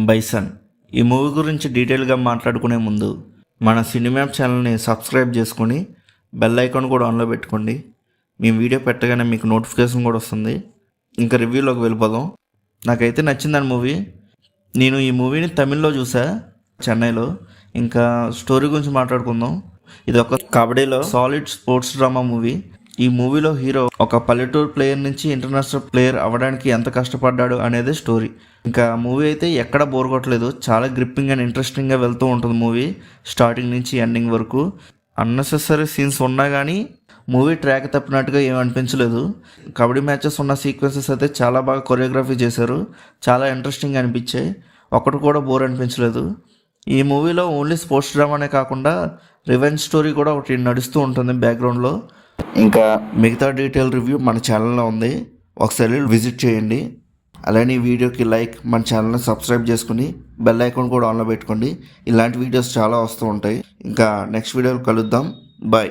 Bison. ఈ movie గురించి డీటెయిల్గా మాట్లాడుకునే ముందు మన సినిమాప్ ఛానల్ని సబ్స్క్రైబ్ చేసుకొని బెల్ ఐకాన్ కూడా ఆన్లో పెట్టుకోండి. మేము వీడియో పెట్టగానే మీకు నోటిఫికేషన్ కూడా వస్తుంది. ఇంకా రివ్యూలోకి వెళ్ళిపోదాం. నాకైతే నచ్చిందని మూవీ. నేను ఈ మూవీని తమిళ్లో చూసా, చెన్నైలో. ఇంకా స్టోరీ గురించి మాట్లాడుకుందాం. ఇది ఒక కబడ్డీలో సాలిడ్ స్పోర్ట్స్ డ్రామా మూవీ. ఈ మూవీలో హీరో ఒక పల్లెటూరు ప్లేయర్ నుంచి ఇంటర్నేషనల్ ప్లేయర్ అవ్వడానికి ఎంత కష్టపడ్డాడు అనేది స్టోరీ. ఇంకా మూవీ అయితే ఎక్కడ బోర్ కొట్టలేదు. చాలా గ్రిప్పింగ్ అండ్ ఇంట్రెస్టింగ్గా వెళ్తూ ఉంటుంది మూవీ, స్టార్టింగ్ నుంచి ఎండింగ్ వరకు. అన్నెసెసరీ సీన్స్ ఉన్నా కానీ మూవీ ట్రాక్ తప్పినట్టుగా ఏం అనిపించలేదు. కబడ్డీ మ్యాచెస్ ఉన్న సీక్వెన్సెస్ అయితే చాలా బాగా కొరియోగ్రఫీ చేశారు, చాలా ఇంట్రెస్టింగ్ అనిపించాయి. ఒకటి కూడా బోర్ అనిపించలేదు. ఈ మూవీలో ఓన్లీ స్పోర్ట్స్ డ్రామానే కాకుండా రివెంజ్ స్టోరీ కూడా ఒకటి నడుస్తూ ఉంటుంది బ్యాక్గ్రౌండ్లో. ఇంకా మిగతా డీటెయిల్ రివ్యూ మన ఛానల్లో ఉంది, ఒకసారి విజిట్ చేయండి. అలానే ఈ వీడియోకి లైక్, మన ఛానల్ని సబ్స్క్రైబ్ చేసుకుని బెల్ ఐకాన్ కూడా ఆన్లో పెట్టుకోండి. ఇలాంటి వీడియోస్ చాలా వస్తూ ఉంటాయి. ఇంకా నెక్స్ట్ వీడియోలో కలుద్దాం. బాయ్.